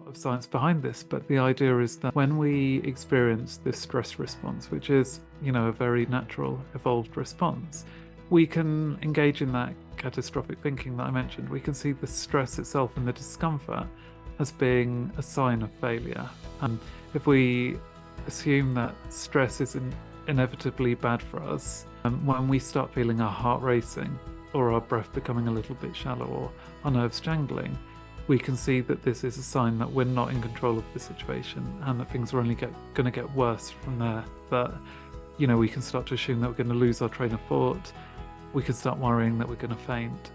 of science behind this, but the idea is that when we experience this stress response, which is, a very natural, evolved response, we can engage in that catastrophic thinking that I mentioned. We can see the stress itself and the discomfort as being a sign of failure. And if we assume that stress is inevitably bad for us, when we start feeling our heart racing or our breath becoming a little bit shallow or our nerves jangling, we can see that this is a sign that we're not in control of the situation and that things are only going to get worse from there. That, we can start to assume that we're going to lose our train of thought. We can start worrying that we're going to faint.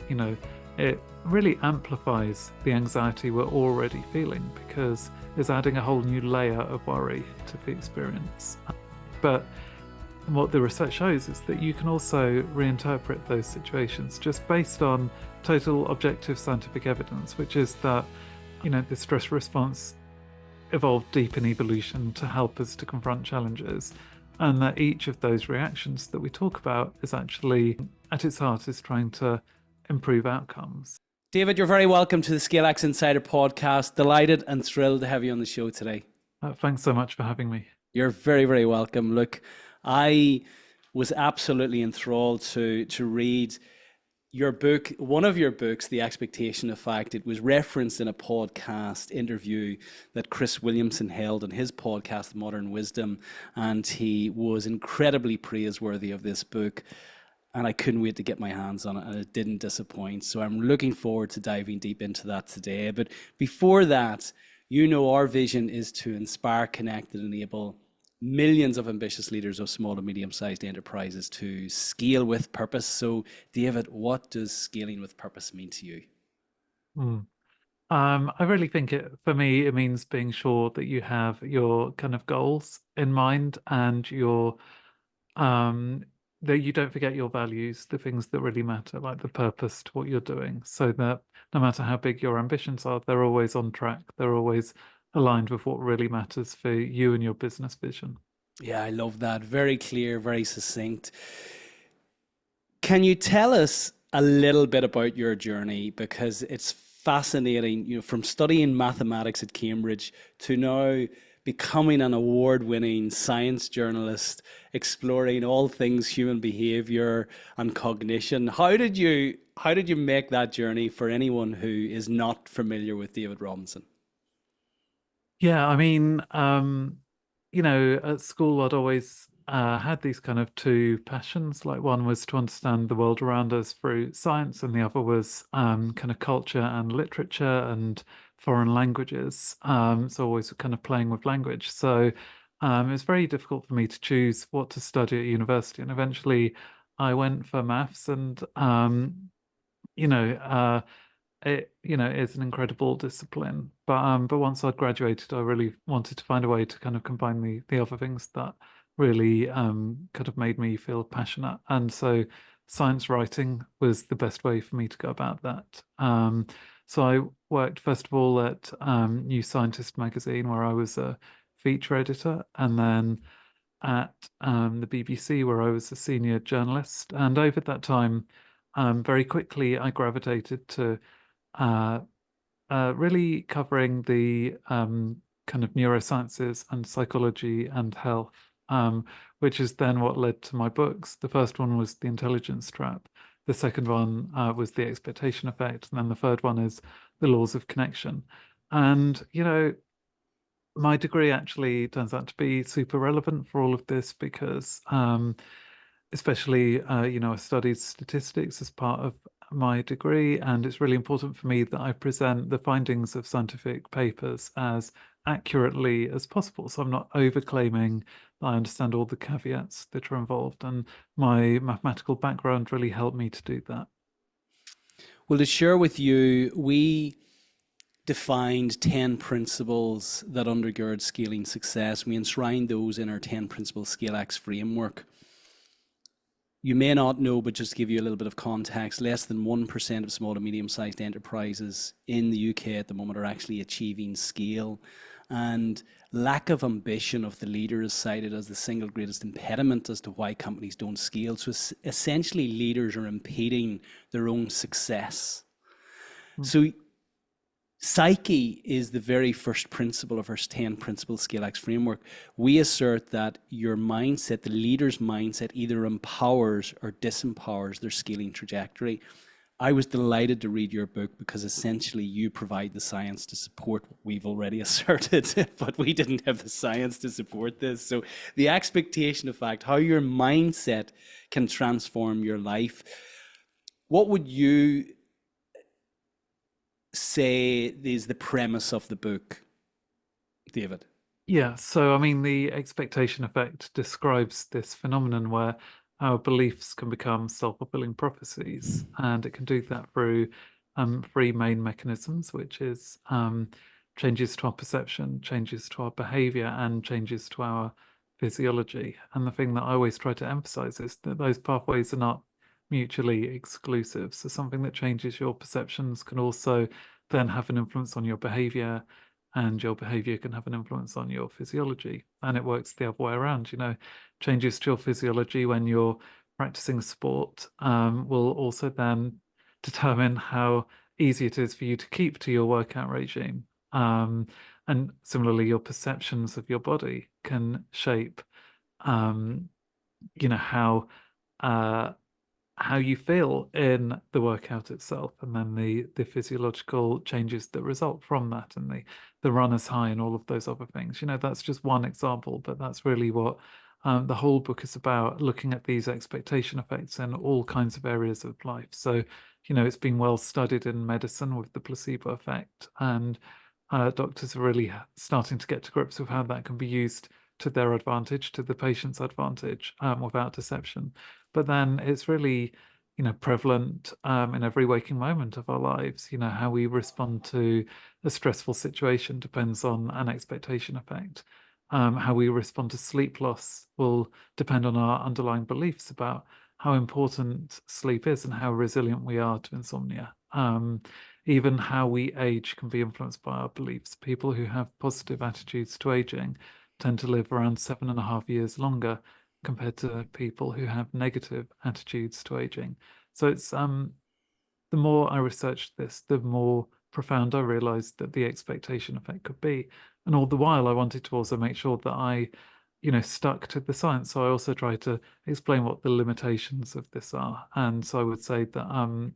It really amplifies the anxiety we're already feeling because it's adding a whole new layer of worry to the experience. But what the research shows is that you can also reinterpret those situations just based on total objective scientific evidence, which is that, the stress response evolved deep in evolution to help us to confront challenges, and that each of those reactions that we talk about is actually, at its heart, is trying to improve outcomes. David, you're very welcome to the ScaleX Insider podcast. Delighted and thrilled to have you on the show today. Thanks so much for having me. You're very, very welcome. Look, I was absolutely enthralled to read your book, one of your books, The Expectation Effect. It was referenced in a podcast interview that Chris Williamson held on his podcast, Modern Wisdom, and he was incredibly praiseworthy of this book. And I couldn't wait to get my hands on it, and it didn't disappoint. So I'm looking forward to diving deep into that today. But before that, our vision is to inspire, connect, and enable millions of ambitious leaders of small and medium-sized enterprises to scale with purpose. So, David, what does scaling with purpose mean to you? I really think for me, it means being sure that you have your kind of goals in mind and that you don't forget your values, the things that really matter, like the purpose to what you're doing, so that no matter how big your ambitions are, they're always on track. They're always aligned with what really matters for you and your business vision. Yeah, I love that. Very clear, very succinct. Can you tell us a little bit about your journey? Because it's fascinating, from studying mathematics at Cambridge to now becoming an award-winning science journalist, exploring all things human behavior and cognition. How did you make that journey for anyone who is not familiar with David Robson? Yeah, I mean, at school, I'd always had these kind of two passions. Like one was to understand the world around us through science, and the other was kind of culture and literature and foreign languages. So always kind of playing with language. So it was very difficult for me to choose what to study at university. And eventually I went for maths, and it's an incredible discipline. But once I'd graduated, I really wanted to find a way to kind of combine the other things that really kind of made me feel passionate. And so science writing was the best way for me to go about that. So I worked first of all at New Scientist magazine, where I was a feature editor, and then at the BBC, where I was a senior journalist. And over that time, very quickly, I gravitated to really covering the kind of neurosciences and psychology and health, which is then what led to my books. The first one was The Intelligence Trap. The second one was The Expectation Effect. And then the third one is The Laws of Connection. And, my degree actually turns out to be super relevant for all of this because especially, I studied statistics as part of my degree, and it's really important for me that I present the findings of scientific papers as accurately as possible. So I'm not overclaiming that I understand all the caveats that are involved, and my mathematical background really helped me to do that. Well, to share with you, we defined 10 principles that undergird scaling success. We enshrined those in our 10 principle ScaleX framework. You may not know, but just to give you a little bit of context, less than 1% of small to medium-sized enterprises in the UK at the moment are actually achieving scale. And lack of ambition of the leader is cited as the single greatest impediment as to why companies don't scale. So essentially, leaders are impeding their own success. So Psyche is the very first principle of our 10 principle ScaleX framework. We assert that your mindset, the leader's mindset, either empowers or disempowers their scaling trajectory. I was delighted to read your book because essentially you provide the science to support what we've already asserted, but we didn't have the science to support this. So the expectation of fact, how your mindset can transform your life. What would you say is the premise of the book, David? Yeah, so I mean, the expectation effect describes this phenomenon where our beliefs can become self-fulfilling prophecies, and it can do that through three main mechanisms, which is changes to our perception, changes to our behavior, and changes to our physiology. And the thing that I always try to emphasize is that those pathways are not mutually exclusive. So something that changes your perceptions can also then have an influence on your behavior, and your behavior can have an influence on your physiology. And it works the other way around. Changes to your physiology when you're practicing sport will also then determine how easy it is for you to keep to your workout regime. And similarly, your perceptions of your body can shape, um, you know, uh, how you feel in the workout itself, and then the physiological changes that result from that, and the runner's high and all of those other things. That's just one example, but that's really what the whole book is about, looking at these expectation effects in all kinds of areas of life. So, it's been well studied in medicine with the placebo effect, and doctors are really starting to get to grips with how that can be used to their advantage, to the patient's advantage, without deception. But then it's really, prevalent in every waking moment of our lives. How we respond to a stressful situation depends on an expectation effect. How we respond to sleep loss will depend on our underlying beliefs about how important sleep is and how resilient we are to insomnia. Even how we age can be influenced by our beliefs. People who have positive attitudes to aging tend to live around 7.5 years longer compared to people who have negative attitudes to aging. So it's the more I researched this, the more profound I realized that the expectation effect could be. And all the while, I wanted to also make sure that I, stuck to the science. So I also tried to explain what the limitations of this are. And so I would say that,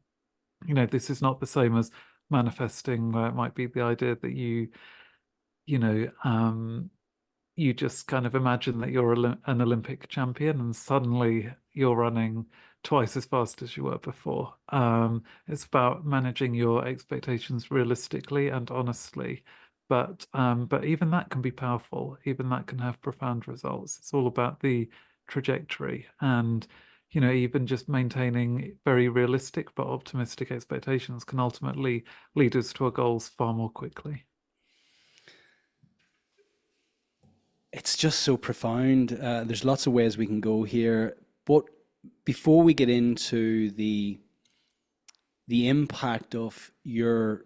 this is not the same as manifesting, where it might be the idea that you know, you just kind of imagine that you're an Olympic champion and suddenly you're running twice as fast as you were before. It's about managing your expectations realistically and honestly. But even that can be powerful. Even that can have profound results. It's all about the trajectory, and even just maintaining very realistic but optimistic expectations can ultimately lead us to our goals far more quickly. It's just so profound. There's lots of ways we can go here, but before we get into the impact of your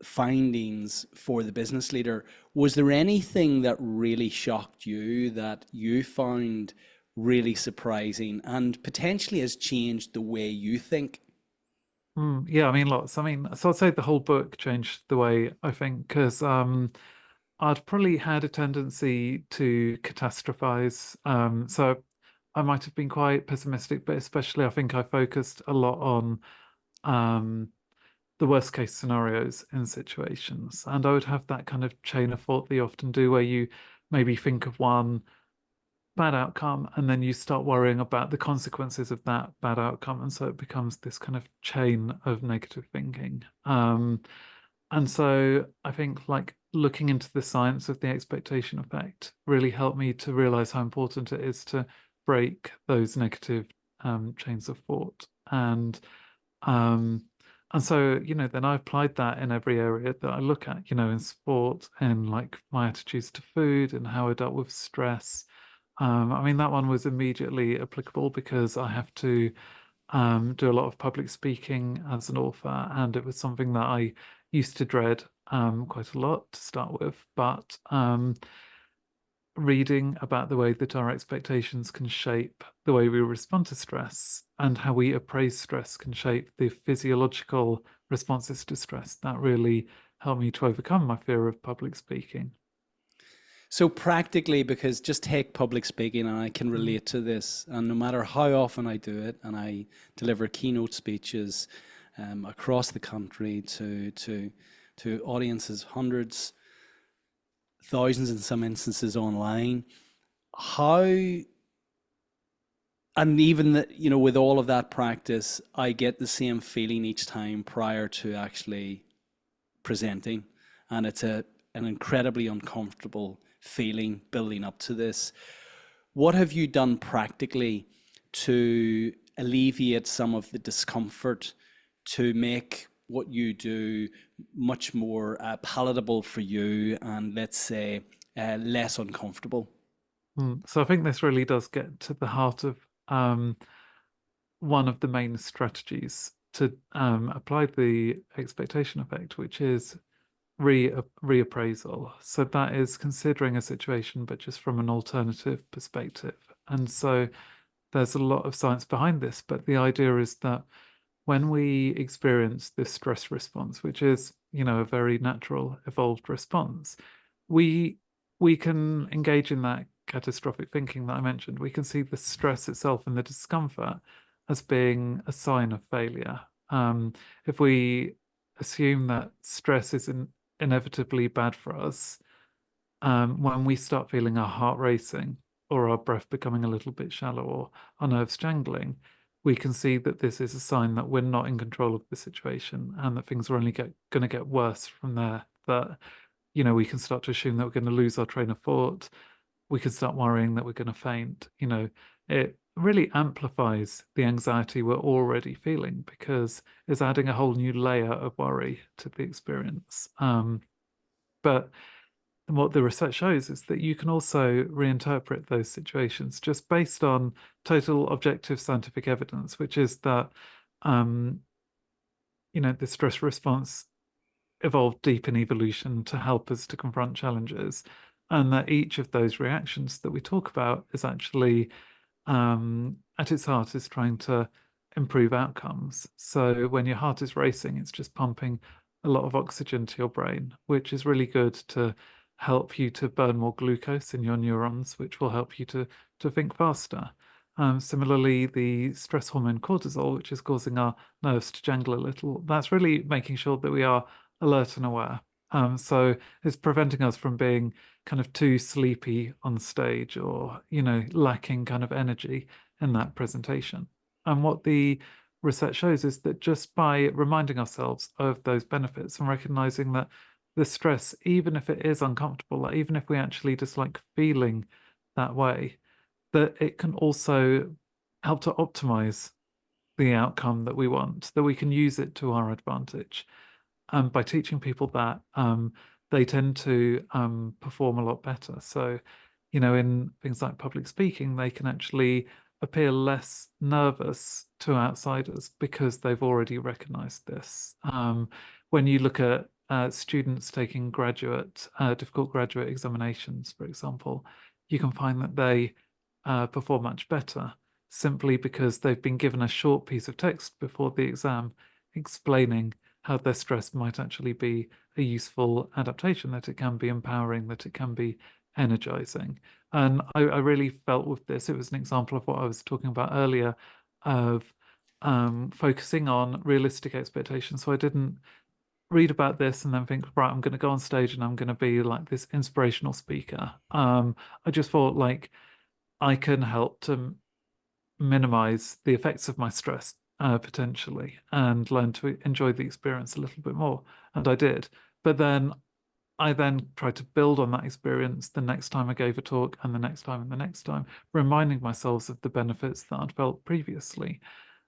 findings for the business leader, was there anything that really shocked you, that you found really surprising and potentially has changed the way you think? Yeah, I mean, lots. I mean, so I'd say the whole book changed the way I think, because I'd probably had a tendency to catastrophize. So I might have been quite pessimistic, but especially I think I focused a lot on um, the worst case scenarios in situations. And I would have that kind of chain of thought that you often do, where you maybe think of one bad outcome and then you start worrying about the consequences of that bad outcome. And so it becomes this kind of chain of negative thinking. And so I think, like, looking into the science of the expectation effect really helped me to realize how important it is to break those negative chains of thought. Um, and so, then I applied that in every area that I look at, in sport, and like my attitudes to food and how I dealt with stress. I mean, that one was immediately applicable because I have to do a lot of public speaking as an author, and it was something that I used to dread quite a lot to start with. But reading about the way that our expectations can shape the way we respond to stress, and how we appraise stress can shape the physiological responses to stress, that really helped me to overcome my fear of public speaking. So practically, because just take public speaking, and I can relate to this, and no matter how often I do it, and I deliver keynote speeches across the country to audiences, hundreds, thousands in some instances online, how, and even that, you know, with all of that practice, I get the same feeling each time prior to actually presenting, and it's an incredibly uncomfortable feeling building up to this. What have you done practically to alleviate some of the discomfort, to make what you do much more palatable for you and, let's say, less uncomfortable? So I think this really does get to the heart of one of the main strategies to apply the expectation effect, which is reappraisal. So that is considering a situation, but just from an alternative perspective. And so there's a lot of science behind this, but the idea is that when we experience this stress response, which is, a very natural, evolved response, we we can engage in that catastrophic thinking that I mentioned. We can see the stress itself and the discomfort as being a sign of failure. If we assume that stress is inevitably bad for us, when we start feeling our heart racing or our breath becoming a little bit shallow or our nerves jangling, we can see that this is a sign that we're not in control of the situation and that things are only going to get worse from there. That, we can start to assume that we're going to lose our train of thought. We can start worrying that we're going to faint. It really amplifies the anxiety we're already feeling because it's adding a whole new layer of worry to the experience. But what the research shows is that you can also reinterpret those situations just based on total objective scientific evidence, which is that, the stress response evolved deep in evolution to help us to confront challenges, and that each of those reactions that we talk about is actually, at its heart, is trying to improve outcomes. So when your heart is racing, it's just pumping a lot of oxygen to your brain, which is really good to help you to burn more glucose in your neurons, which will help you to think faster. Similarly, the stress hormone cortisol, which is causing our nerves to jangle a little, that's really making sure that we are alert and aware. So it's preventing us from being kind of too sleepy on stage or, lacking kind of energy in that presentation. And what the research shows is that just by reminding ourselves of those benefits and recognizing that the stress, even if it is uncomfortable, like even if we actually dislike feeling that way, that it can also help to optimize the outcome that we want, that we can use it to our advantage. By teaching people that, they tend to perform a lot better. So, in things like public speaking, they can actually appear less nervous to outsiders because they've already recognized this. When you look at students taking difficult graduate examinations, for example, you can find that they perform much better simply because they've been given a short piece of text before the exam explaining how their stress might actually be a useful adaptation, that it can be empowering, that it can be energizing. And I really felt with this, it was an example of what I was talking about earlier of focusing on realistic expectations. So I didn't read about this and then think, right, I'm going to go on stage and I'm going to be like this inspirational speaker. I just thought like I can help to minimize the effects of my stress potentially and learn to enjoy the experience a little bit more. And I did. But then I then tried to build on that experience the next time I gave a talk and the next time and the next time, reminding myself of the benefits that I'd felt previously.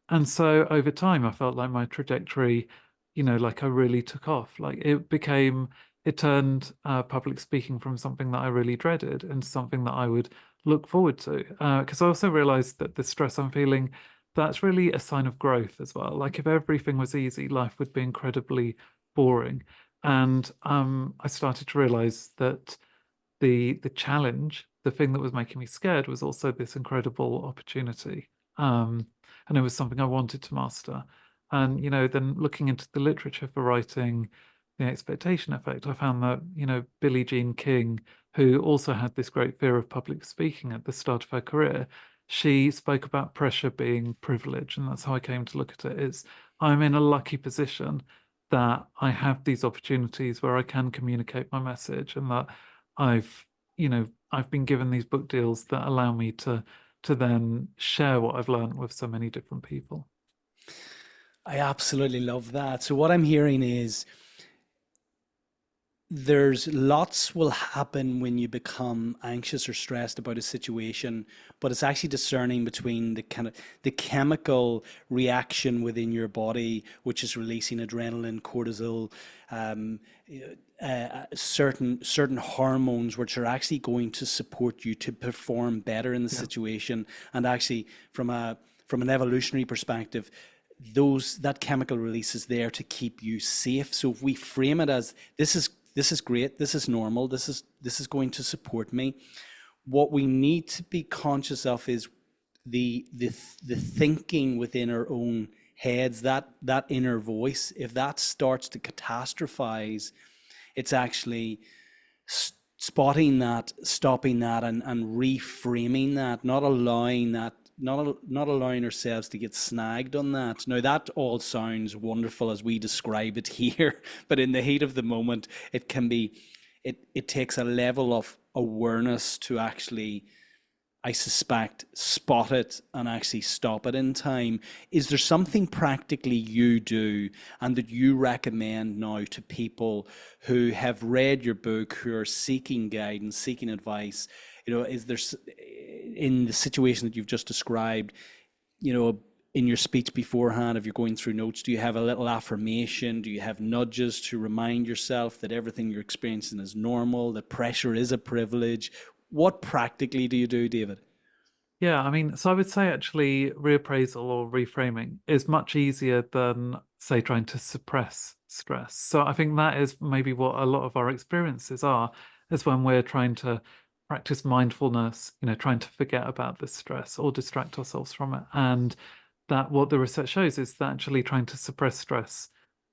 And so over time, I felt like my trajectory, like I really took off. Like it turned public speaking from something that I really dreaded into something that I would look forward to. Because I also realized that the stress I'm feeling, that's really a sign of growth as well. Like if everything was easy, life would be incredibly boring. And I started to realize that the challenge, the thing that was making me scared, was also this incredible opportunity. And it was something I wanted to master. And then looking into the literature for writing the expectation effect. I found that, Billie Jean King, who also had this great fear of public speaking at the start of her career, she spoke about pressure being privilege. And that's how I came to look at it is I'm in a lucky position that I have these opportunities where I can communicate my message and that I've, I've been given these book deals that allow me to then share what I've learned with so many different people. I absolutely love that. So what I'm hearing is there's lots will happen when you become anxious or stressed about a situation, but it's actually discerning between the kind of the chemical reaction within your body, which is releasing adrenaline, cortisol, um, certain hormones, which are actually going to support you to perform better in the Yeah. situation, and actually from an evolutionary perspective, that chemical release is there to keep you safe. So if we frame it as this is great, this is normal, this is going to support me. What we need to be conscious of is the thinking within our own heads, that inner voice. If that starts to catastrophize, it's actually spotting that, stopping that, and reframing that, not allowing that, not allowing ourselves to get snagged on that. Now that all sounds wonderful as we describe it here, but in the heat of the moment, it can be, it takes a level of awareness to actually, I suspect, spot it and actually stop it in time. Is there something practically you do and that you recommend now to people who have read your book, who are seeking guidance, seeking advice? Is there, in the situation that you've just described, in your speech beforehand, if you're going through notes, do you have a little affirmation? Do you have nudges to remind yourself that everything you're experiencing is normal, that pressure is a privilege? What practically do you do, David? Yeah, I mean, so I would say actually reappraisal or reframing is much easier than, say, trying to suppress stress. So I think that is maybe what a lot of our experiences are, is when we're trying to practice mindfulness, trying to forget about the stress or distract ourselves from it. And that what the research shows is that actually trying to suppress stress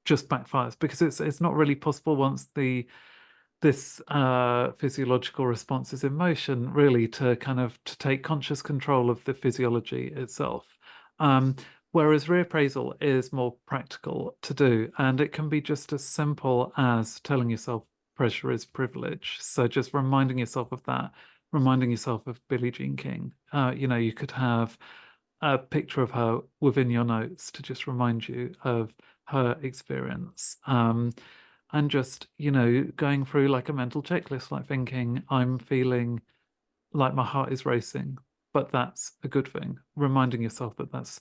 just backfires because it's not really possible once this physiological response is in motion, really to kind of to take conscious control of the physiology itself. Um, Whereas reappraisal is more practical to do, and it can be just as simple as telling yourself pressure is privilege. So just reminding yourself of that, reminding yourself of Billie Jean King. You could have a picture of her within your notes to just remind you of her experience. And just, going through like a mental checklist, like thinking, I'm feeling like my heart is racing, but that's a good thing. Reminding yourself that that's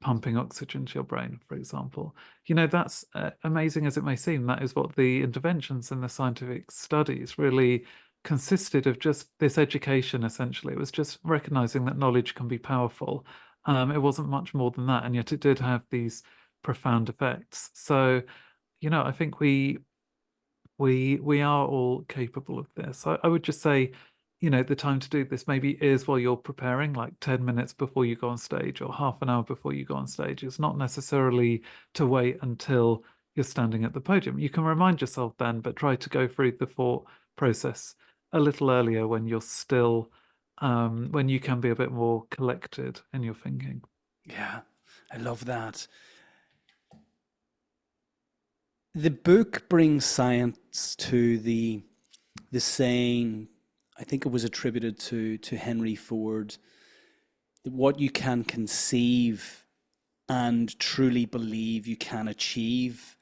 pumping oxygen to your brain, for example. That's amazing as it may seem. That is what the interventions and the scientific studies really consisted of, just this education, essentially. It was just recognizing that knowledge can be powerful. It wasn't much more than that, and yet it did have these profound effects. So, I think we are all capable of this. I would just say, the time to do this maybe is while you're preparing, like 10 minutes before you go on stage or half an hour before you go on stage. It's not necessarily to wait until you're standing at the podium. You can remind yourself then, but try to go through the thought process a little earlier when you're still, when you can be a bit more collected in your thinking. Yeah, I love that. The book brings science to the saying, I think it was attributed to Henry Ford, that what you can conceive and truly believe you can achieve.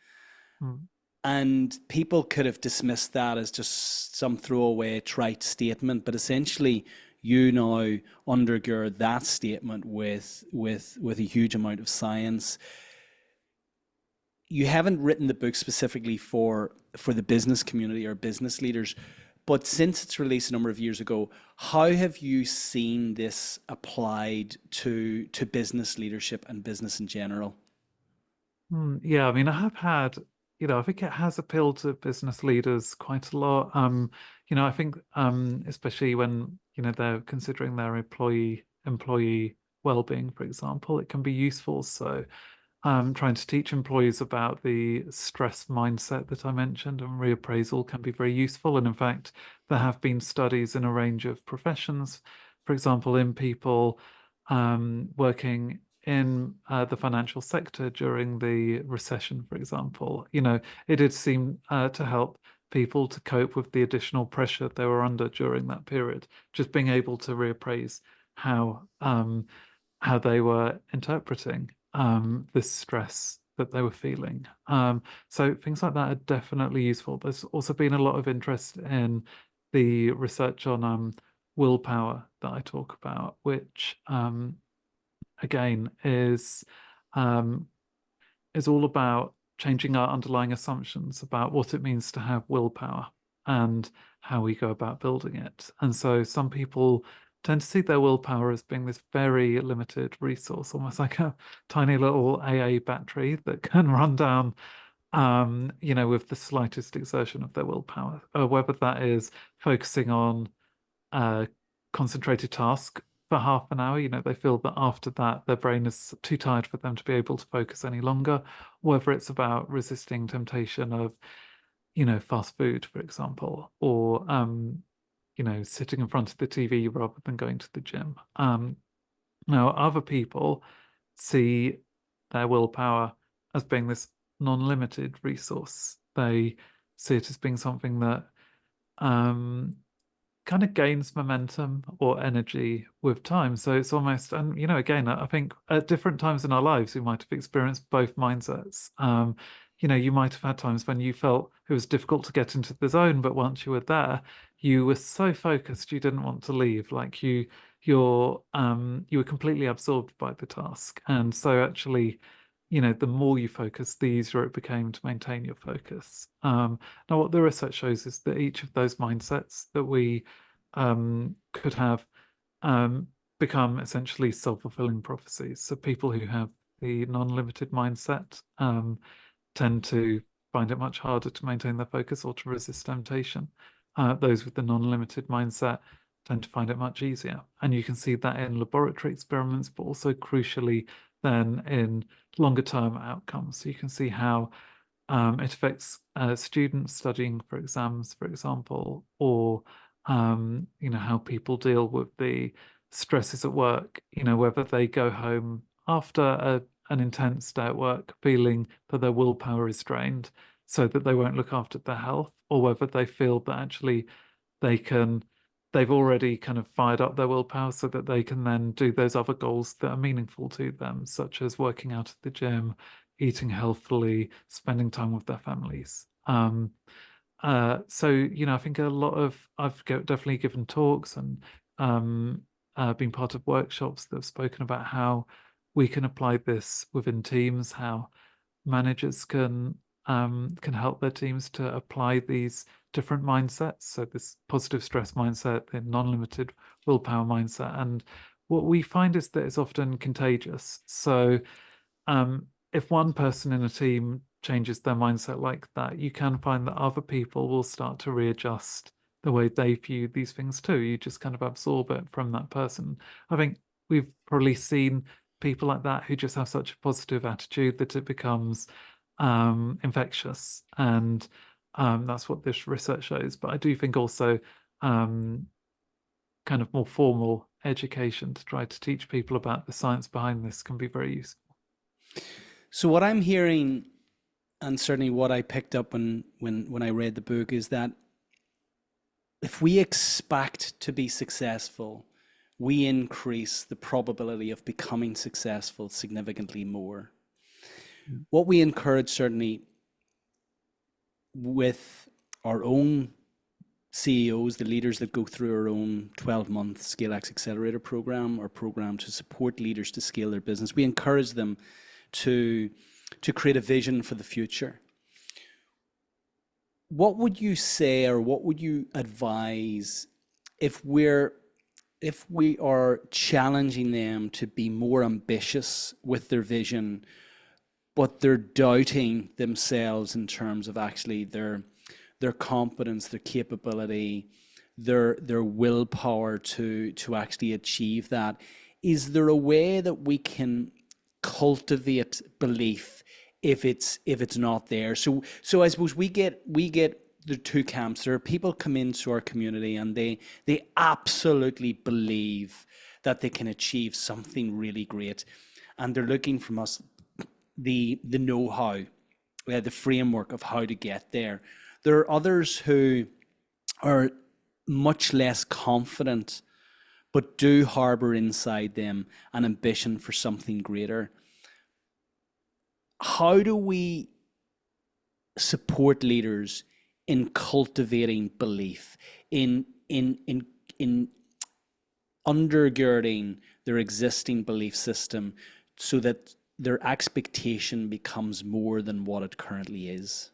Mm. And people could have dismissed that as just some throwaway trite statement, but essentially you now undergird that statement with a huge amount of science. You haven't written the book specifically for the business community or business leaders, but since its release a number of years ago, how have you seen this applied to business leadership and business in general? Yeah, I mean, I have had, I think it has appealed to business leaders quite a lot. I think, especially when, they're considering their employee well-being, for example, it can be useful. So, trying to teach employees about the stress mindset that I mentioned, and reappraisal can be very useful. And in fact, there have been studies in a range of professions, for example, in people working in the financial sector during the recession, for example. It did seem to help people to cope with the additional pressure they were under during that period, just being able to reappraise how they were interpreting this stress that they were feeling. So things like that are definitely useful. There's also been a lot of interest in the research on willpower that I talk about, which again um, is all about changing our underlying assumptions about what it means to have willpower and how we go about building it. And so some people tend to see their willpower as being this very limited resource, almost like a tiny little AA battery that can run down, with the slightest exertion of their willpower, whether that is focusing on a concentrated task for half an hour. They feel that after that, their brain is too tired for them to be able to focus any longer, whether it's about resisting temptation of, fast food, for example, or, sitting in front of the TV rather than going to the gym. Now, other people see their willpower as being this non-limited resource. They see it as being something that kind of gains momentum or energy with time. So it's almost, and again, I think at different times in our lives, we might have experienced both mindsets. You might have had times when you felt it was difficult to get into the zone, but once you were there, you were so focused you didn't want to leave. Like you were completely absorbed by the task. And so actually, the more you focus, the easier it became to maintain your focus. Now, what the research shows is that each of those mindsets that we could have become essentially self-fulfilling prophecies. So people who have the non-limited mindset tend to find it much harder to maintain their focus or to resist temptation. Those with the non-limited mindset tend to find it much easier. And you can see that in laboratory experiments, but also crucially then in longer term outcomes. So you can see how it affects students studying for exams, for example, or how people deal with the stresses at work, whether they go home after an intense day at work feeling that their willpower is drained so that they won't look after their health, or whether they feel that actually they can they've already kind of fired up their willpower so that they can then do those other goals that are meaningful to them, such as working out at the gym, eating healthily, spending time with their families. So I think I've definitely given talks and been part of workshops that have spoken about how we can apply this within teams, how managers can help their teams to apply these different mindsets. So this positive stress mindset, the non-limited willpower mindset. And what we find is that it's often contagious. So if one person in a team changes their mindset like that, you can find that other people will start to readjust the way they view these things too. You just kind of absorb it from that person. I think we've probably seen people like that who just have such a positive attitude that it becomes infectious. And that's what this research shows. But I do think also kind of more formal education to try to teach people about the science behind this can be very useful. So what I'm hearing, and certainly what I picked up when I read the book, is that if we expect to be successful, we increase the probability of becoming successful significantly more. What we encourage, certainly with our own CEOs, the leaders that go through our own 12-month ScaleX Accelerator program, or program to support leaders to scale their business, we encourage them to create a vision for the future. What would you say, or what would you advise if we are challenging them to be more ambitious with their vision, but they're doubting themselves in terms of actually their competence, their capability, their willpower to actually achieve that? Is there a way that we can cultivate belief if it's not there. So I suppose we get the two camps. There are people come into our community and they absolutely believe that they can achieve something really great, and they're looking from us the know-how, the framework of how to get there. There are others who are much less confident, but do harbor inside them an ambition for something greater. How do we support leaders in cultivating belief, in undergirding their existing belief system so that their expectation becomes more than what it currently is?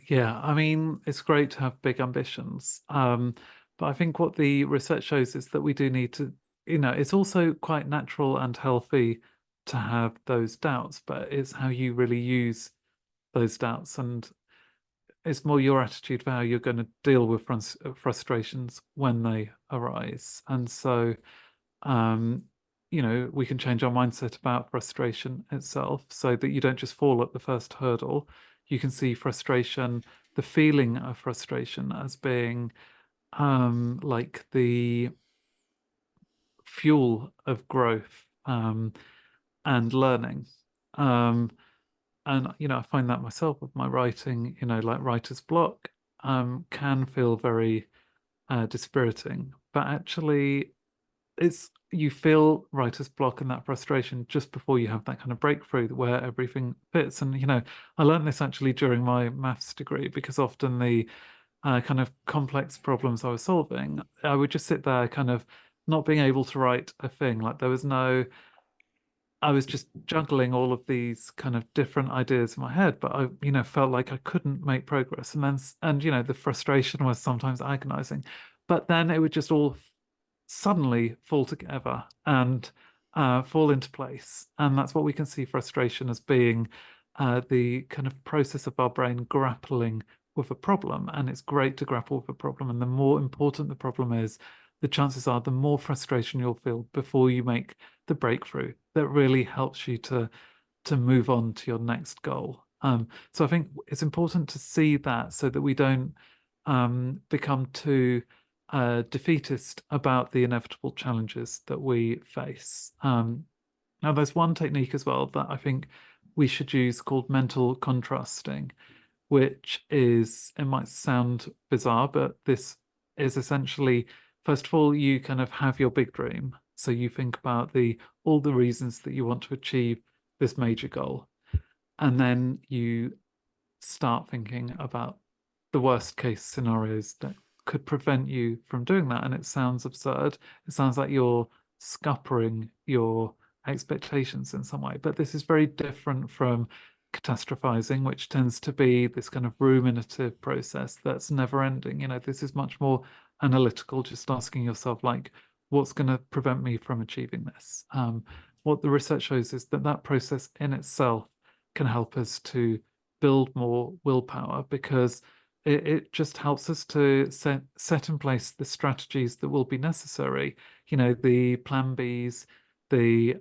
Yeah, I mean, it's great to have big ambitions. But I think what the research shows is that we do need to, it's also quite natural and healthy to have those doubts, but it's how you really use those doubts. And it's more your attitude for how you're going to deal with frustrations when they arise. And so, um, we can change our mindset about frustration itself so that you don't just fall at the first hurdle. You can see frustration, the feeling of frustration, as being like the fuel of growth and learning. Um, and I find that myself with my writing, like writer's block can feel very dispiriting, but actually it's you feel writer's block and that frustration just before you have that kind of breakthrough where everything fits. And I learned this actually during my maths degree, because often the kind of complex problems I was solving, I would just sit there kind of not being able to write a thing. Like there was no, I was just juggling all of these kind of different ideas in my head, but I, felt like I couldn't make progress. And then, and the frustration was sometimes agonizing, but then it would just all suddenly fall together and fall into place. And that's what we can see frustration as being, the kind of process of our brain grappling with a problem. And it's great to grapple with a problem. And the more important the problem is, the chances are the more frustration you'll feel before you make the breakthrough that really helps you to move on to your next goal. So I think it's important to see that so that we don't become too defeatist about the inevitable challenges that we face. Now, there's one technique as well that I think we should use called mental contrasting, which is, it might sound bizarre, but this is essentially, first of all, you kind of have your big dream. So you think about all the reasons that you want to achieve this major goal. And then you start thinking about the worst case scenarios that could prevent you from doing that. And it sounds absurd. It sounds like you're scuppering your expectations in some way. But this is very different from catastrophizing, which tends to be this kind of ruminative process that's never ending. This is much more analytical, just asking yourself, like, what's going to prevent me from achieving this? What the research shows is that that process in itself can help us to build more willpower, because it just helps us to set in place the strategies that will be necessary. The plan Bs, the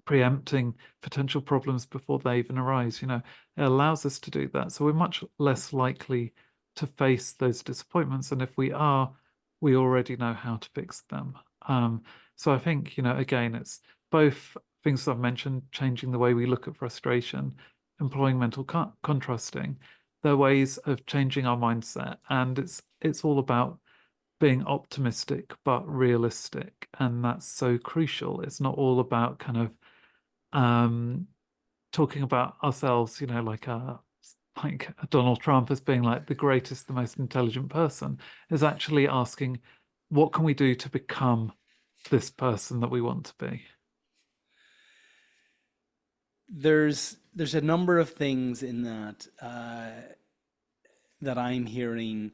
preempting potential problems before they even arise. It allows us to do that. So we're much less likely to face those disappointments. And if we are, we already know how to fix them. So I think, again, it's both things that I've mentioned, changing the way we look at frustration, employing mental contrasting. They're ways of changing our mindset. And it's all about being optimistic but realistic. And that's so crucial. It's not all about kind of talking about ourselves, like Donald Trump as being like the greatest, the most intelligent person, is actually asking, what can we do to become this person that we want to be? There's a number of things in that that I'm hearing.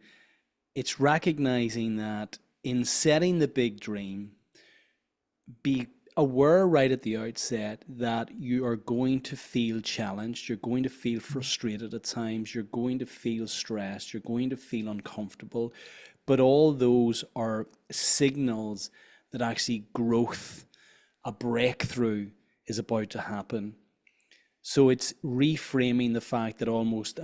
It's recognizing that in setting the big dream, be aware right at the outset that you are going to feel challenged, you're going to feel frustrated at times, you're going to feel stressed, you're going to feel uncomfortable, but all those are signals that actually growth, a breakthrough, is about to happen. So it's reframing the fact that almost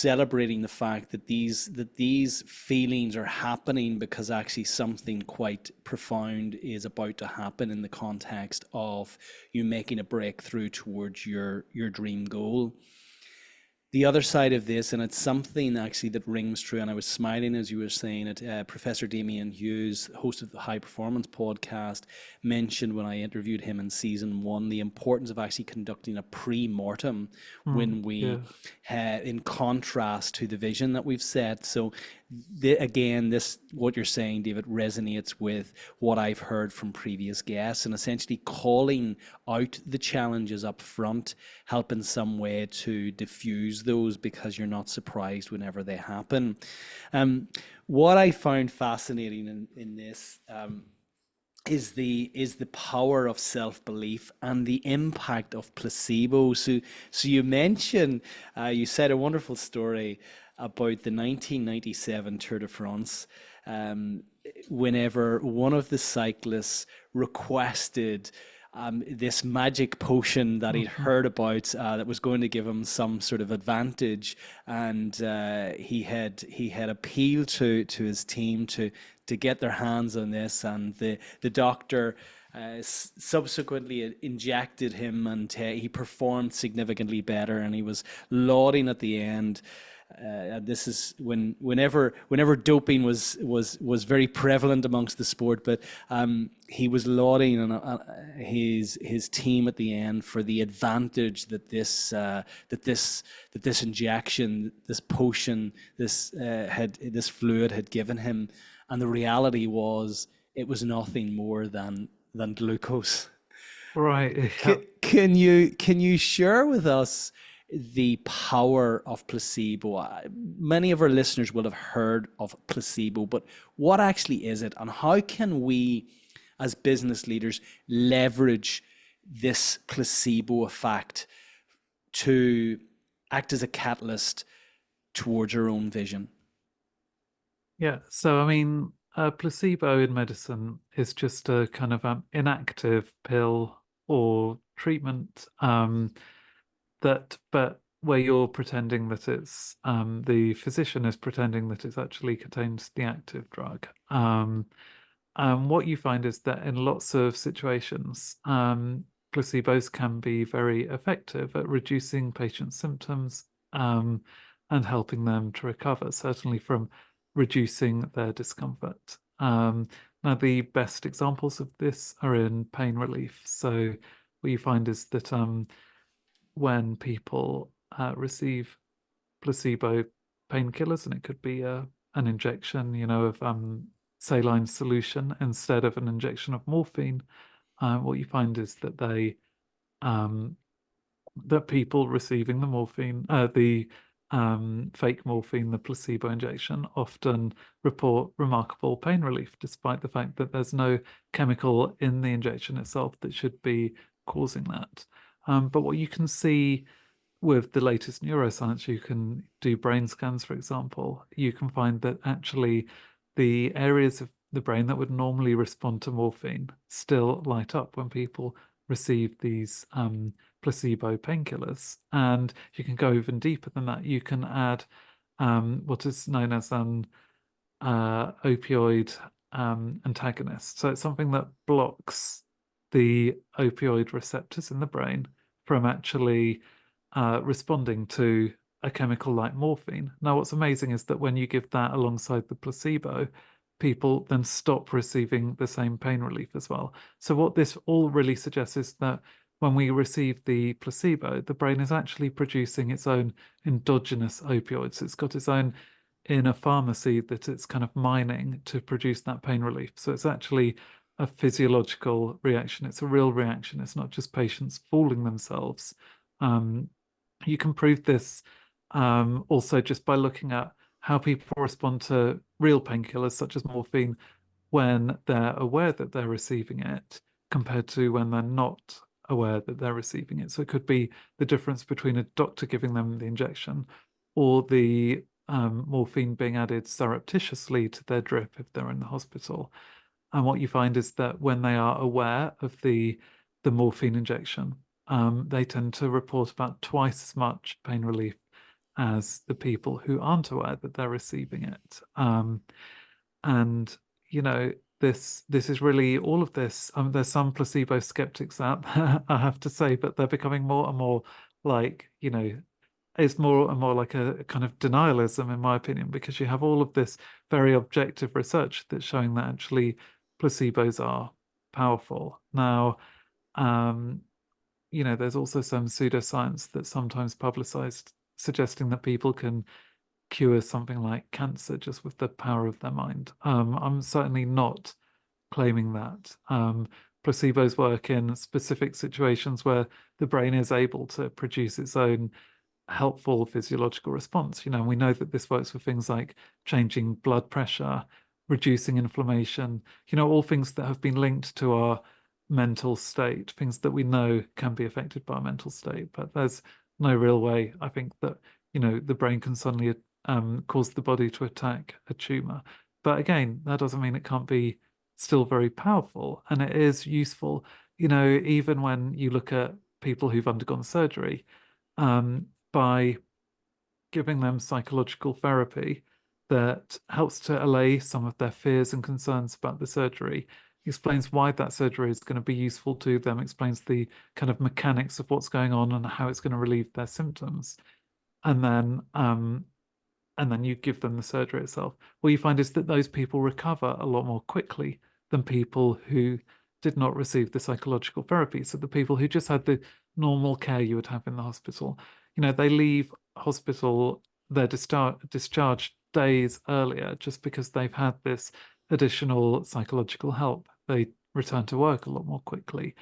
celebrating the fact that these feelings are happening because actually something quite profound is about to happen in the context of you making a breakthrough towards your dream goal. The other side of this, and it's something actually that rings true, and I was smiling as you were saying it, Professor Damien Hughes, host of the High Performance podcast, mentioned when I interviewed him in season 1, the importance of actually conducting a pre-mortem when we, in contrast to the vision that we've set. So again, this, what you're saying, David, resonates with what I've heard from previous guests, and essentially calling out the challenges up front, help in some way to diffuse those because you're not surprised whenever they happen. What I found fascinating in this is the power of self-belief and the impact of placebo. So you mentioned, you said a wonderful story about the 1997 Tour de France, whenever one of the cyclists requested this magic potion that he'd heard about that was going to give him some sort of advantage, and he had appealed to his team to get their hands on this, and the doctor subsequently injected him, and he performed significantly better, and he was lauding at the end. This is whenever doping was very prevalent amongst the sport, but he was lauding his team at the end for the advantage that this injection, this potion, this fluid had given him, and the reality was it was nothing more than glucose. Right. Can you share with us the power of placebo? Many of our listeners will have heard of placebo, but what actually is it, and how can we as business leaders leverage this placebo effect to act as a catalyst towards our own vision? Yeah. So, I mean, placebo in medicine is just a kind of inactive pill or treatment but where you're pretending that it's the physician is pretending that it actually contains the active drug. What you find is that in lots of situations, placebos can be very effective at reducing patients' symptoms and helping them to recover, certainly from reducing their discomfort. Now, the best examples of this are in pain relief. So what you find is that when people receive placebo painkillers, and it could be an injection, of saline solution instead of an injection of morphine, what you find is that that people receiving the morphine, the fake morphine, the placebo injection, often report remarkable pain relief, despite the fact that there's no chemical in the injection itself that should be causing that. But what you can see with the latest neuroscience, you can do brain scans, for example. You can find that actually the areas of the brain that would normally respond to morphine still light up when people receive these placebo painkillers. And you can go even deeper than that. You can add what is known as an opioid antagonist. So it's something that blocks the opioid receptors in the brain from actually responding to a chemical like morphine. Now, what's amazing is that when you give that alongside the placebo, people then stop receiving the same pain relief as well. So what this all really suggests is that when we receive the placebo, the brain is actually producing its own endogenous opioids. It's got its own inner pharmacy that it's kind of mining to produce that pain relief. So it's actually a physiological reaction. It's a real reaction. It's not just patients fooling themselves. You can prove this also just by looking at how people respond to real painkillers such as morphine when they're aware that they're receiving it compared to when they're not aware that they're receiving it. So it could be the difference between a doctor giving them the injection or the morphine being added surreptitiously to their drip if they're in the hospital. And what you find is that when they are aware of the the morphine injection. They tend to report about twice as much pain relief as the people who aren't aware that they're receiving it. And you know, this is really all of this. There's some placebo skeptics out there, I have to say, but they're becoming more and more like, it's more and more like a kind of denialism, in my opinion, because you have all of this very objective research that's showing that actually placebos are powerful. Now, there's also some pseudoscience that's sometimes publicized suggesting that people can cure something like cancer just with the power of their mind. I'm certainly not claiming that. Placebos work in specific situations where the brain is able to produce its own helpful physiological response. We know that this works with things like changing blood pressure, reducing inflammation, all things that have been linked to our mental state, things that we know can be affected by our mental state. But there's no real way, I think, that, the brain can suddenly cause the body to attack a tumor. But again, that doesn't mean it can't be still very powerful. And it is useful, even when you look at people who've undergone surgery, by giving them psychological therapy that helps to allay some of their fears and concerns about the surgery, explains why that surgery is going to be useful to them, explains the kind of mechanics of what's going on and how it's going to relieve their symptoms. And then you give them the surgery itself. What you find is that those people recover a lot more quickly than people who did not receive the psychological therapy. So the people who just had the normal care you would have in the hospital, they leave hospital, they're discharged days earlier just because they've had this additional psychological help. They return to work a lot more quickly.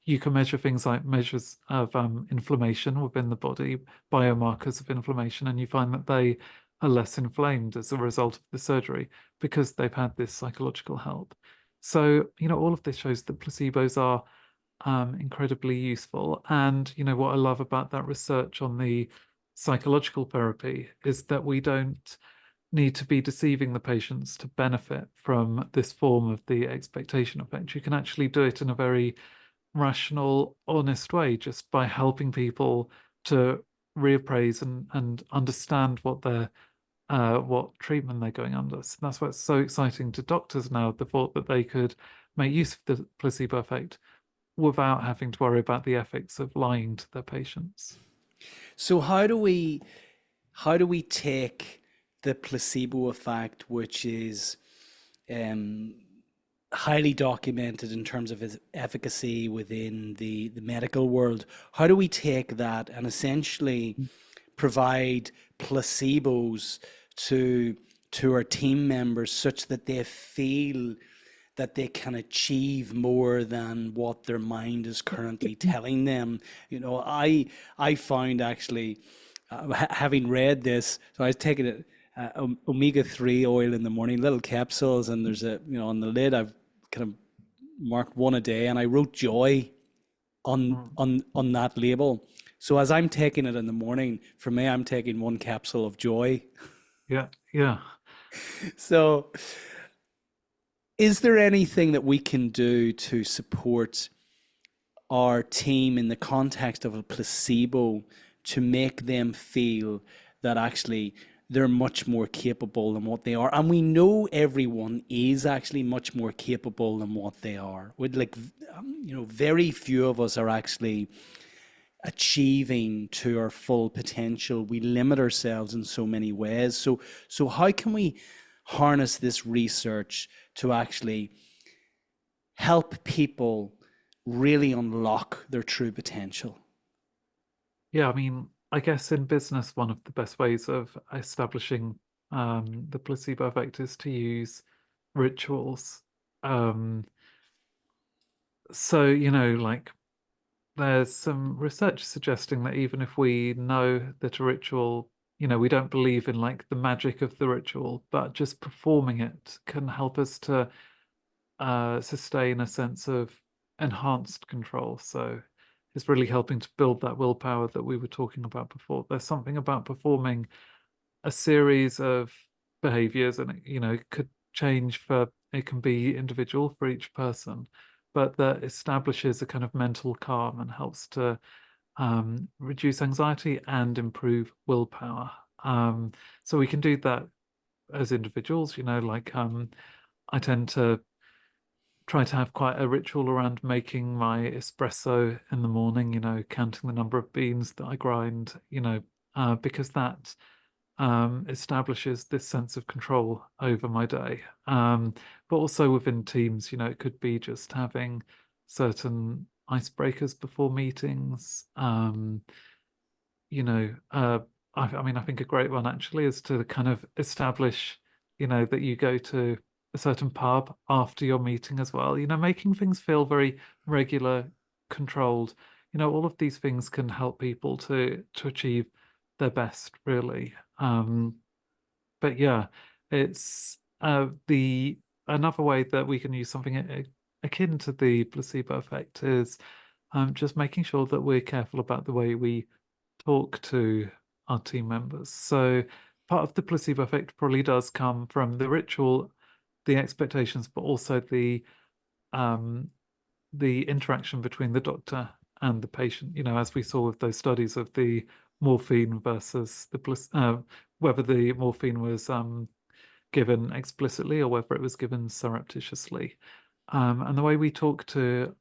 You can measure things like measures of inflammation within the body, biomarkers of inflammation, and you find that they are less inflamed as a result of the surgery because they've had this psychological help. So, all of this shows that placebos are incredibly useful. And, what I love about that research on the psychological therapy is that we don't need to be deceiving the patients to benefit from this form of the expectation effect. You can actually do it in a very rational, honest way just by helping people to reappraise and understand what treatment they're going under. So that's what's so exciting to doctors now, the thought that they could make use of the placebo effect without having to worry about the ethics of lying to their patients. So how do we take the placebo effect, which is highly documented in terms of its efficacy within the medical world? How do we take that and essentially provide placebos to our team members such that they feel that they can achieve more than what their mind is currently telling them? I found actually, having read this, so I was taking it omega-3 oil in the morning, little capsules, and there's on the lid I've kind of marked one a day, and I wrote joy on that label. So as I'm taking it in the morning, for me, I'm taking one capsule of joy. Yeah. So is there anything that we can do to support our team in the context of a placebo to make them feel that actually they're much more capable than what they are? And we know everyone is actually much more capable than what they are. Very few of us are actually achieving to our full potential. We limit ourselves in so many ways. So how can we harness this research to actually help people really unlock their true potential? Yeah, I mean, I guess in business, one of the best ways of establishing the placebo effect is to use rituals. Um, so, like there's some research suggesting that even if we know that a ritual, we don't believe in like the magic of the ritual, but just performing it can help us to sustain a sense of enhanced control. So it's really helping to build that willpower that we were talking about before. There's something about performing a series of behaviors, and it could change it can be individual for each person, but that establishes a kind of mental calm and helps to reduce anxiety and improve willpower. So we can do that as individuals, like I tend to try to have quite a ritual around making my espresso in the morning, counting the number of beans that I grind, because that establishes this sense of control over my day. But also within teams, it could be just having certain icebreakers before meetings. You know, I mean, I think a great one actually is to kind of establish, that you go to a certain pub after your meeting as well, making things feel very regular, controlled. All of these things can help people to achieve their best, really. But yeah, it's the another way that we can use something akin to the placebo effect is just making sure that we're careful about the way we talk to our team members. So part of the placebo effect probably does come from the ritual, the expectations, but also um, the interaction between the doctor and the patient. As we saw with those studies of the morphine versus whether the morphine was given explicitly or whether it was given surreptitiously. And the way we talk to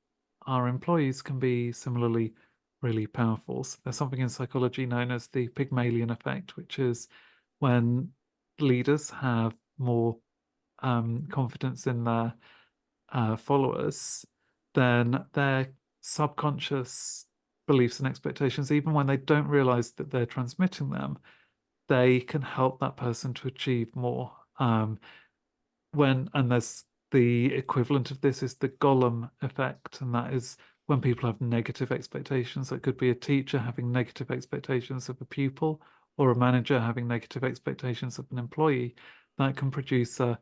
our employees can be similarly really powerful. So there's something in psychology known as the Pygmalion effect, which is when leaders have more confidence in their followers, then their subconscious beliefs and expectations, even when they don't realize that they're transmitting them, they can help that person to achieve more. And there's the equivalent of this is the Gollum effect, and that is when people have negative expectations. So it could be a teacher having negative expectations of a pupil, or a manager having negative expectations of an employee. That can produce a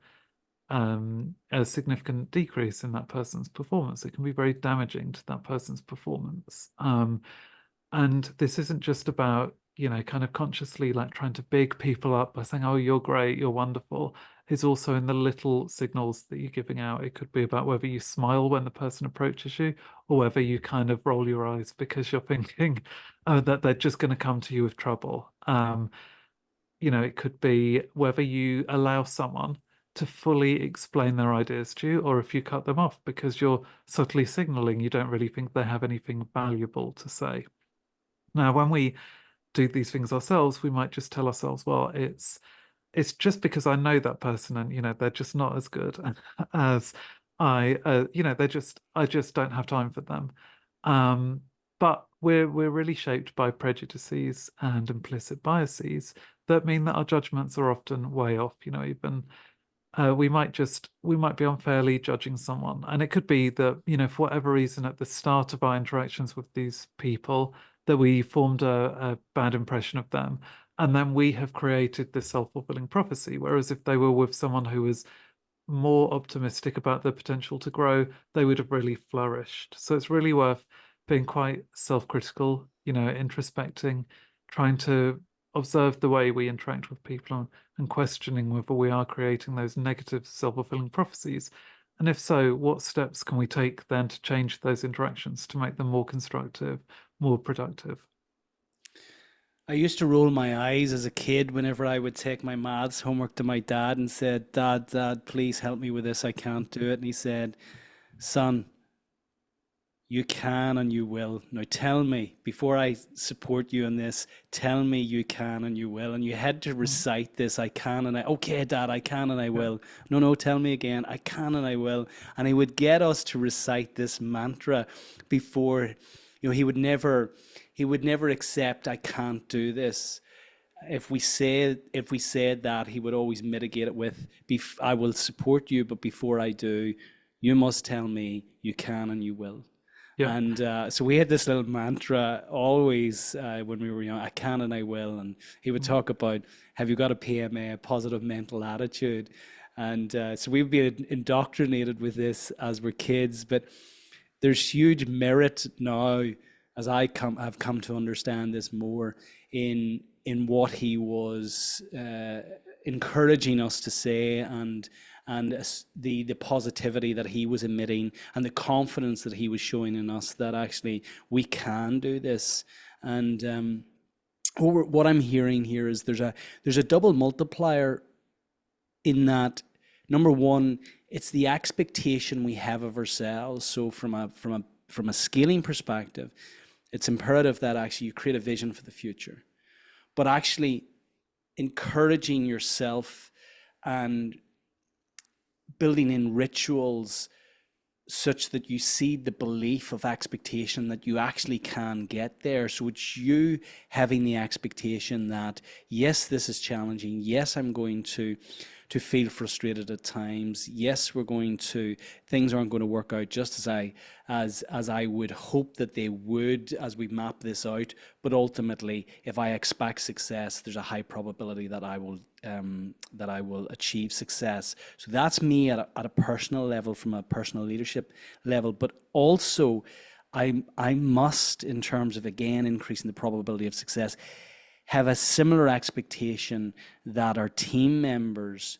significant decrease in that person's performance. It can be very damaging to that person's performance. And this isn't just about, kind of consciously like trying to big people up by saying, oh, you're great, you're wonderful. It's also in the little signals that you're giving out. It could be about whether you smile when the person approaches you, or whether you kind of roll your eyes because you're thinking, oh, that they're just going to come to you with trouble. It could be whether you allow someone to fully explain their ideas to you, or if you cut them off because you're subtly signaling you don't really think they have anything valuable to say. Now, when we do these things ourselves, we might just tell ourselves, well, it's just because I know that person, and they're just not as good as I just don't have time for them. But we're really shaped by prejudices and implicit biases that mean that our judgments are often way off. Even we might be unfairly judging someone, and it could be that for whatever reason at the start of our interactions with these people that we formed a bad impression of them, and then we have created this self-fulfilling prophecy. Whereas if they were with someone who was more optimistic about the potential to grow, they would have really flourished. So it's really worth being quite self-critical, introspecting, trying to observe the way we interact with people, and questioning whether we are creating those negative self-fulfilling prophecies. And if so, what steps can we take then to change those interactions to make them more constructive, more productive? I used to roll my eyes as a kid whenever I would take my maths homework to my dad and said, Dad, please help me with this. I can't do it. And he said, Son, you can and you will. Now tell me, before I support you in this, tell me you can and you will. And you had to Mm. recite this, I can and okay, Dad, I can and I Yeah. will. No, tell me again, I can and I will. And he would get us to recite this mantra before, he would never accept I can't do this. If we said that, he would always mitigate it with, I will support you, but before I do, you must tell me you can and you will. Yeah. And so we had this little mantra always when we were young, I can and I will. And he would Mm. talk about, have you got a PMA, a positive mental attitude? And so we've been indoctrinated with this as we're kids. But there's huge merit now, as have come to understand this more, in what he was encouraging us to say, and the positivity that he was emitting, and the confidence that he was showing in us that actually we can do this. And what I'm hearing here is there's a double multiplier in that. Number one, it's the expectation we have of ourselves. So from a scaling perspective, it's imperative that actually you create a vision for the future, but actually encouraging yourself and building in rituals such that you see the belief of expectation that you actually can get there. So it's you having the expectation that, yes, this is challenging. Yes, I'm going to feel frustrated at times. Yes, things aren't going to work out just as I would hope that they would as we map this out. But ultimately, if I expect success, there's a high probability that I will achieve success. So that's me at a personal level, from a personal leadership level. But also, I must, in terms of, again, increasing the probability of success, have a similar expectation that our team members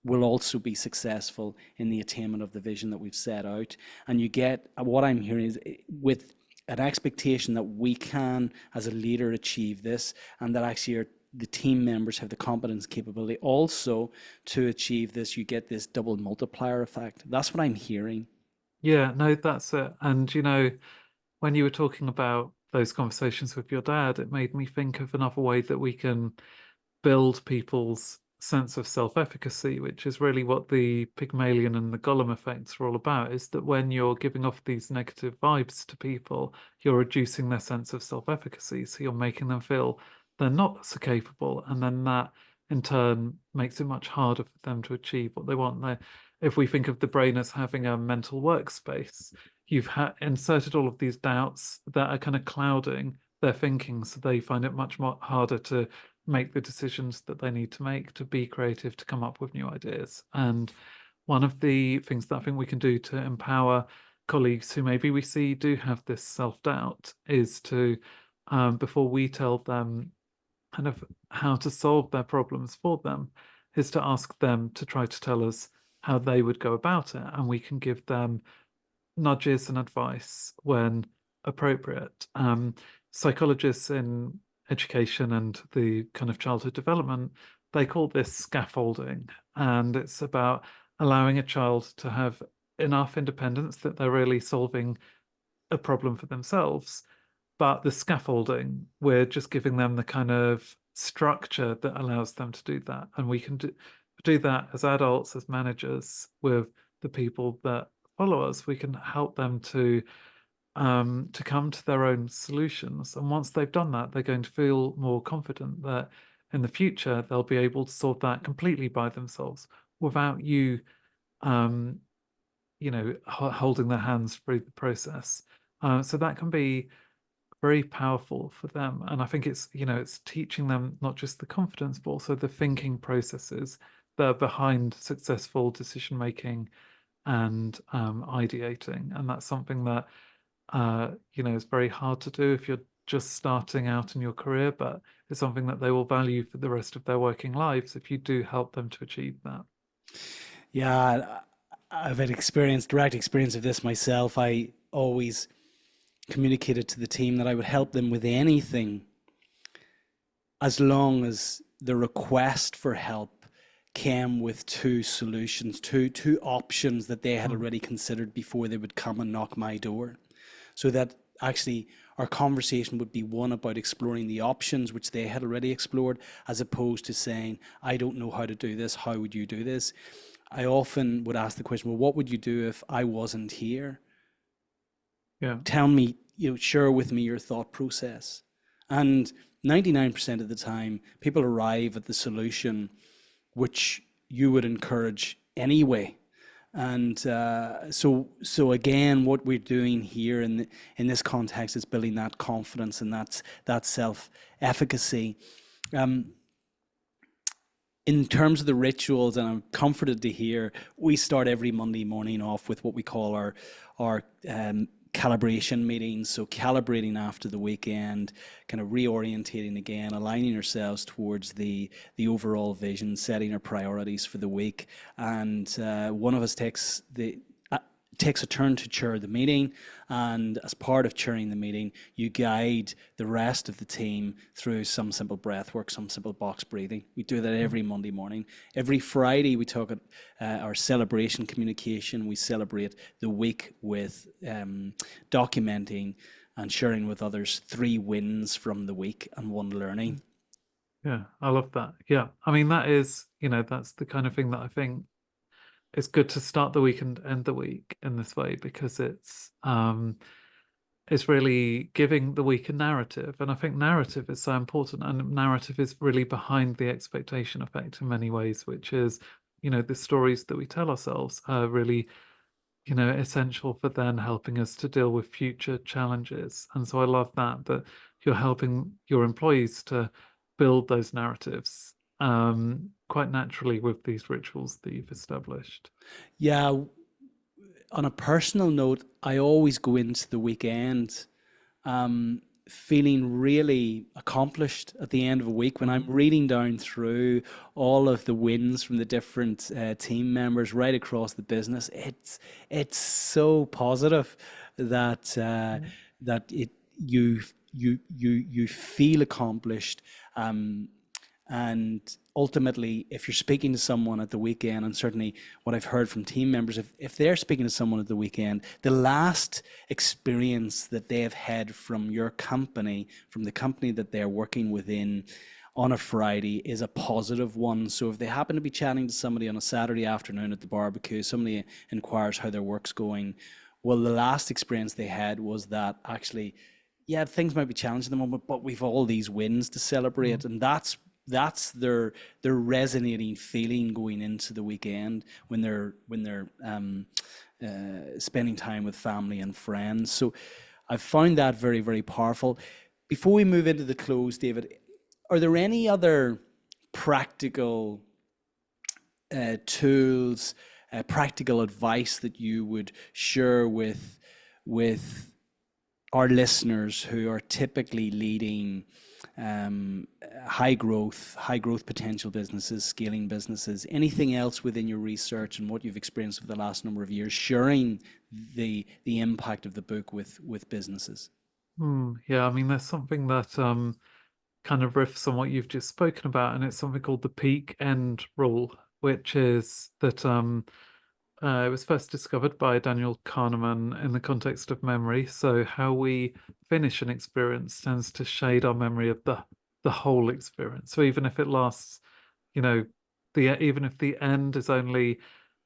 will also be successful in the attainment of the vision that we've set out. And you get, what I'm hearing is, with an expectation that we can, as a leader, achieve this, and that actually the team members have the competence, capability also to achieve this, you get this double multiplier effect. That's what I'm hearing. Yeah, no, that's it. And when you were talking about those conversations with your dad, it made me think of another way that we can build people's sense of self-efficacy, which is really what the Pygmalion and the Gollum effects are all about, is that when you're giving off these negative vibes to people, you're reducing their sense of self-efficacy. So you're making them feel they're not so capable. And then that in turn makes it much harder for them to achieve what they want. If we think of the brain as having a mental workspace, you've inserted all of these doubts that are kind of clouding their thinking, so they find it much more harder to make the decisions that they need to make, to be creative, to come up with new ideas. And one of the things that I think we can do to empower colleagues who maybe we see do have this self-doubt is to, before we tell them kind of how to solve their problems for them, is to ask them to try to tell us how they would go about it. And we can give them nudges and advice when appropriate. Psychologists in education and the kind of childhood development, they call this scaffolding. And it's about allowing a child to have enough independence that they're really solving a problem for themselves. But the scaffolding, we're just giving them the kind of structure that allows them to do that. And we can do that as adults, as managers, with the people that follow us. We can help them to come to their own solutions. And once they've done that, they're going to feel more confident that in the future they'll be able to solve that completely by themselves without you, holding their hands through the process. So that can be very powerful for them. And I think it's teaching them not just the confidence, but also the thinking processes that are behind successful decision making and ideating. And that's something that is very hard to do if you're just starting out in your career, but it's something that they will value for the rest of their working lives if you do help them to achieve that. Yeah, I've had direct experience of this myself. I always communicated to the team that I would help them with anything as long as the request for help came with two solutions, two options that they had already considered before they would come and knock my door. So that actually our conversation would be one about exploring the options which they had already explored, as opposed to saying, I don't know how to do this, how would you do this? I often would ask the question, well, what would you do if I wasn't here? Yeah. Tell me, share with me your thought process. And 99% of the time, people arrive at the solution which you would encourage anyway. And so again, what we're doing here in this context is building that confidence and that self-efficacy. In terms of the rituals, and I'm comforted to hear, we start every Monday morning off with what we call our calibration meetings, so calibrating after the weekend, kind of reorientating again, aligning ourselves towards the overall vision, setting our priorities for the week, and one of us takes a turn to chair the meeting, and as part of chairing the meeting, you guide the rest of the team through some simple breath work, some simple box breathing. We do that every Monday morning. Every Friday, we talk at our celebration communication. We celebrate the week with documenting and sharing with others 3 wins from the week and 1 learning. Yeah, I love that. Yeah. I mean, that is, that's the kind of thing that I think it's good to start the week and end the week in this way, because it's really giving the week a narrative. And I think narrative is so important, and narrative is really behind the expectation effect in many ways, which is, the stories that we tell ourselves are really, essential for then helping us to deal with future challenges. And so I love that you're helping your employees to build those narratives quite naturally with these rituals that you've established. Yeah, on a personal note, I always go into the weekend feeling really accomplished at the end of a week when I'm reading down through all of the wins from the different team members right across the business. It's so positive that that it you feel accomplished. And ultimately, if you're speaking to someone at the weekend, and certainly what I've heard from team members, if they're speaking to someone at the weekend, the last experience that they have had from your company, from the company that they're working within on a Friday, is a positive one. So if they happen to be chatting to somebody on a Saturday afternoon at the barbecue, somebody inquires how their work's going, well, the last experience they had was that actually, yeah, things might be challenging at the moment, but we've all these wins to celebrate, and that's their resonating feeling going into the weekend when they're spending time with family and friends. So I've found that very, very powerful. Before we move into the close, David, are there any other practical tools, practical advice that you would share with our listeners who are typically leading high growth potential businesses, scaling businesses? Anything else within your research and what you've experienced over the last number of years, sharing the impact of the book with businesses? Yeah, I mean, there's something that kind of riffs on what you've just spoken about, and it's something called the peak end rule, which is that it was first discovered by Daniel Kahneman in the context of memory. So how we finish an experience tends to shade our memory of the whole experience. So even if it lasts, you know, even if the end is only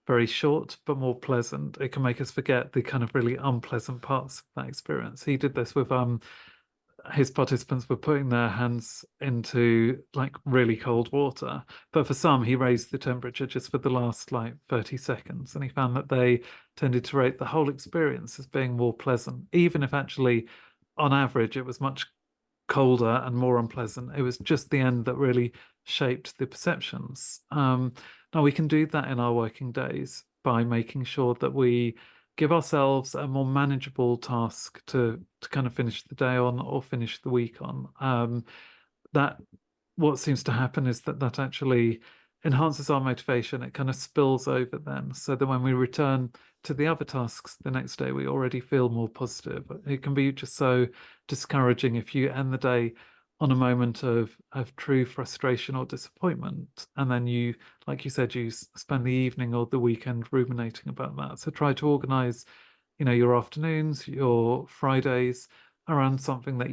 very short but more pleasant, it can make us forget the kind of really unpleasant parts of that experience. He did this with his participants were putting their hands into like really cold water, but for some he raised the temperature just for the last like 30 seconds, and he found that they tended to rate the whole experience as being more pleasant, even if actually on average it was much colder and more unpleasant. It was just the end that really shaped the perceptions. Now we can do that in our working days by making sure that we give ourselves a more manageable task to kind of finish the day on or finish the week on. That what seems to happen is that actually enhances our motivation. It kind of spills over then, so that when we return to the other tasks the next day, we already feel more positive. It can be just so discouraging if you end the day on a moment of true frustration or disappointment, and then you, like you said, you spend the evening or the weekend ruminating about that. So try to organize, your afternoons, your Fridays around something that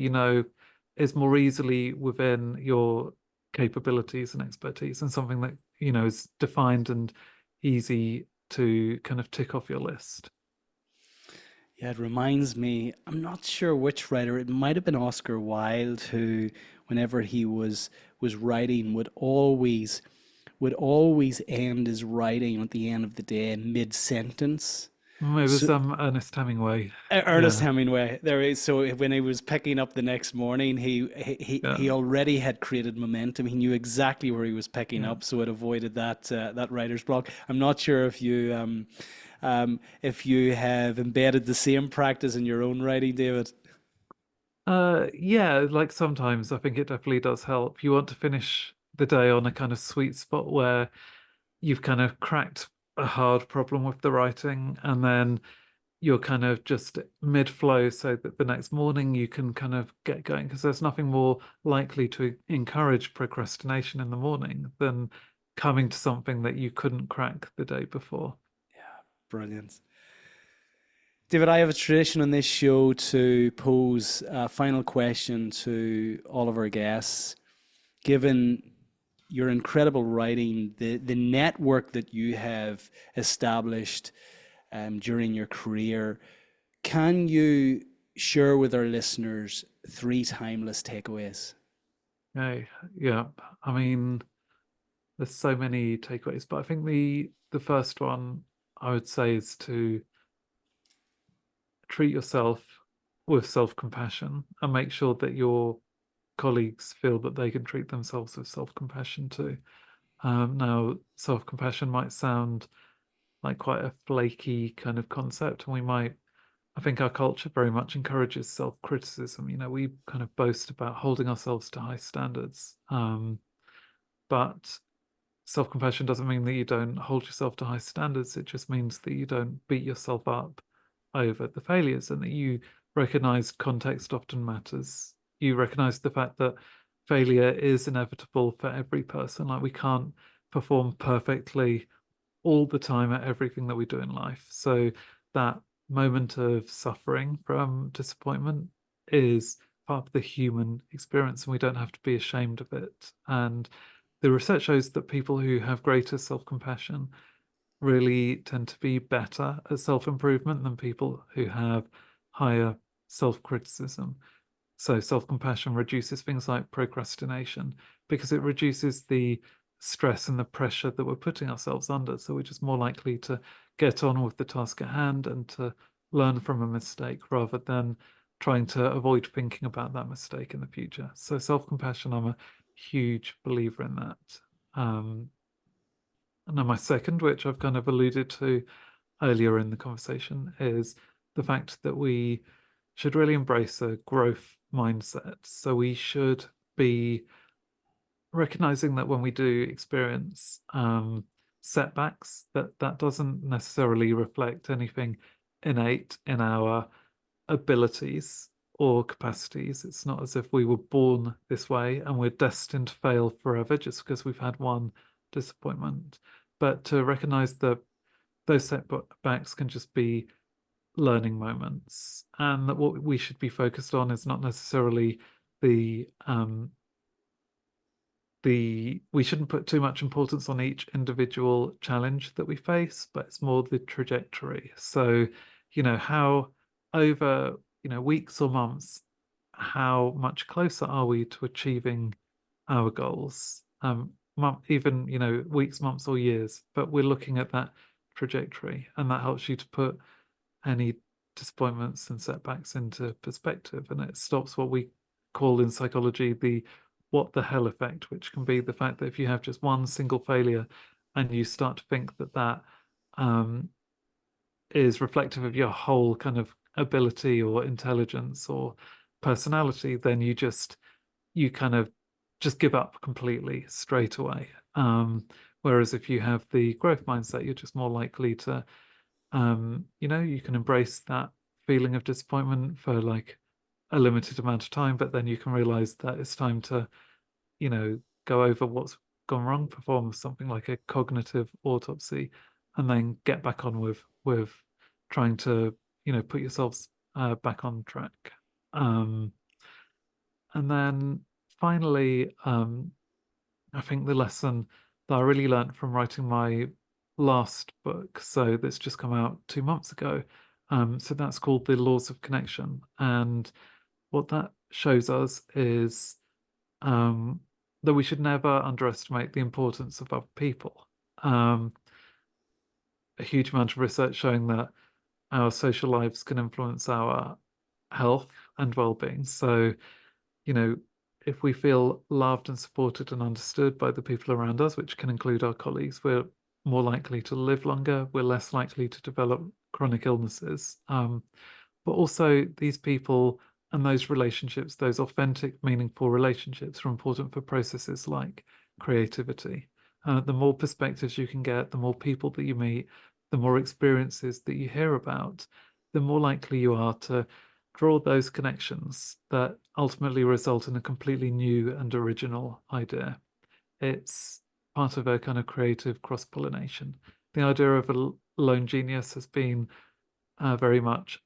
is more easily within your capabilities and expertise, and something that is defined and easy to kind of tick off your list. Yeah, it reminds me, I'm not sure which writer, it might have been Oscar Wilde, who, whenever he was writing, would always end his writing at the end of the day mid-sentence. It was So Ernest Hemingway. Ernest Yeah, Hemingway. There is so when he was picking up the next morning, yeah, he already had created momentum. He knew exactly where he was picking yeah. up, so it avoided that writer's block. I'm not sure if you have embedded the same practice in your own writing, David. Yeah, like sometimes I think it definitely does help. You want to finish the day on a kind of sweet spot where you've kind of cracked a hard problem with the writing, and then you're kind of just mid-flow so that the next morning you can kind of get going, because there's nothing more likely to encourage procrastination in the morning than coming to something that you couldn't crack the day before. Brilliant. David, I have a tradition on this show to pose a final question to all of our guests. Given your incredible writing, the network that you have established during your career, can you share with our listeners three timeless takeaways? Okay, yeah. I mean, there's so many takeaways, but I think the first one I would say is to treat yourself with self-compassion and make sure that your colleagues feel that they can treat themselves with self-compassion too. Now, self-compassion might sound like quite a flaky kind of concept, and I think our culture very much encourages self-criticism. We kind of boast about holding ourselves to high standards. But self-compassion doesn't mean that you don't hold yourself to high standards. It just means that you don't beat yourself up over the failures, and that you recognize context often matters. You recognize the fact that failure is inevitable for every person. Like, we can't perform perfectly all the time at everything that we do in life. So that moment of suffering from disappointment is part of the human experience, and we don't have to be ashamed of it. And the research shows that people who have greater self-compassion really tend to be better at self-improvement than people who have higher self-criticism. So self-compassion reduces things like procrastination, because it reduces the stress and the pressure that we're putting ourselves under. So we're just more likely to get on with the task at hand and to learn from a mistake rather than trying to avoid thinking about that mistake in the future. So self-compassion, I'm a huge believer in that. Um, and then my second, which I've kind of alluded to earlier in the conversation, is the fact that we should really embrace a growth mindset. So we should be recognizing that when we do experience setbacks, that doesn't necessarily reflect anything innate in our abilities or capacities. It's not as if we were born this way and we're destined to fail forever just because we've had one disappointment. But to recognize that those setbacks can just be learning moments, and that what we should be focused on is not necessarily the we shouldn't put too much importance on each individual challenge that we face, but it's more the trajectory. So, how over, weeks or months, how much closer are we to achieving our goals? Even, weeks, months, or years, but we're looking at that trajectory, and that helps you to put any disappointments and setbacks into perspective, and it stops what we call in psychology the what the hell effect, which can be the fact that if you have just one single failure and you start to think that um, is reflective of your whole kind of ability or intelligence or personality, then you kind of just give up completely straight away. Whereas if you have the growth mindset, you're just more likely to you can embrace that feeling of disappointment for like a limited amount of time, but then you can realize that it's time to, go over what's gone wrong, perform something like a cognitive autopsy, and then get back on with trying to, put yourselves back on track. Um, and then finally, I think the lesson that I really learned from writing my last book, so that's just come out 2 months ago. So that's called The Laws of Connection. And what that shows us is um, that we should never underestimate the importance of other people. Um, a huge amount of research showing that our social lives can influence our health and well-being. So, you know, if we feel loved and supported and understood by the people around us, which can include our colleagues, we're more likely to live longer, we're less likely to develop chronic illnesses. But also, these people and those relationships, those authentic, meaningful relationships, are important for processes like creativity. The more perspectives you can get, the more people that you meet, the more experiences that you hear about, the more likely you are to draw those connections that ultimately result in a completely new and original idea. It's part of a kind of creative cross-pollination. The idea of a lone genius has been very much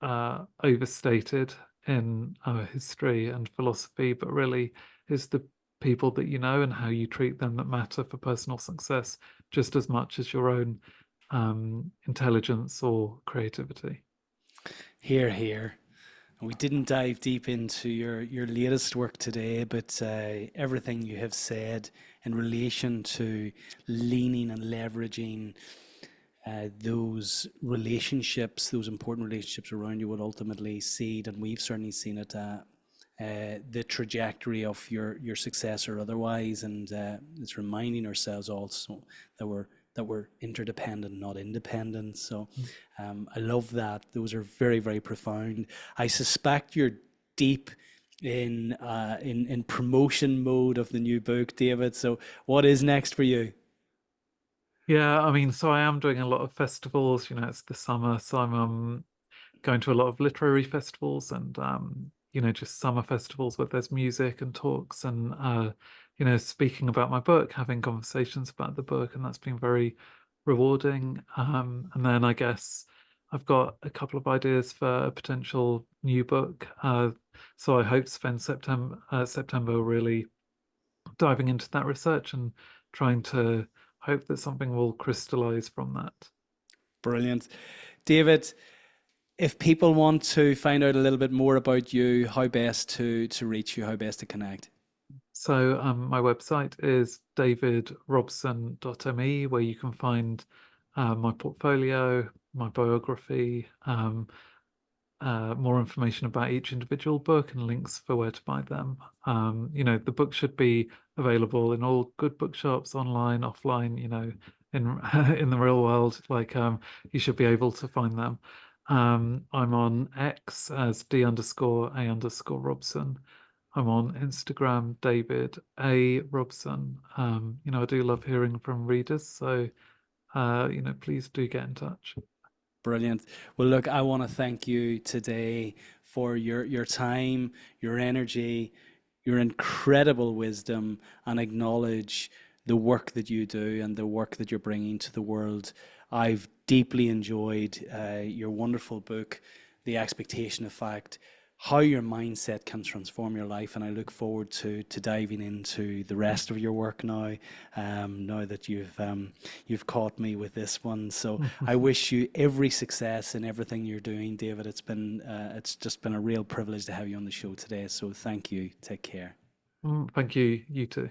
overstated in our history and philosophy, but really is the people that you know and how you treat them that matter for personal success just as much as your own intelligence or creativity. Here, here. We didn't dive deep into your latest work today, but everything you have said in relation to leaning and leveraging those relationships, those important relationships around you, would ultimately seed, and we've certainly seen it, the trajectory of your success or otherwise. And it's reminding ourselves also that we're interdependent, not independent. So I love that. Those are very, very profound. I suspect you're deep in promotion mode of the new book, David. So what is next for you? Yeah, I mean, so I am doing a lot of festivals, it's the summer, so I'm going to a lot of literary festivals and just summer festivals where there's music and talks and speaking about my book, having conversations about the book, and that's been very rewarding. And then I guess I've got a couple of ideas for a potential new book. So I hope to spend September really diving into that research and trying to hope that something will crystallize from that. Brilliant. David, if people want to find out a little bit more about you, how best to reach you, how best to connect? So my website is davidrobson.me, where you can find my portfolio, my biography, more information about each individual book and links for where to buy them. The book should be available in all good bookshops, online, offline, in in the real world. Like you should be able to find them. I'm on X as D_A_Robson. I'm on Instagram, David A. Robson. I do love hearing from readers, so please do get in touch. Brilliant. Well, look, I want to thank you today for your time, your energy, your incredible wisdom, and acknowledge the work that you do and the work that you're bringing to the world. I've deeply enjoyed your wonderful book, The Expectation Effect, how your mindset can transform your life, and I look forward to diving into the rest of your work now. Now that you've caught me with this one, so I wish you every success in everything you're doing, David. It's just been a real privilege to have you on the show today. So thank you. Take care. Thank you. You too.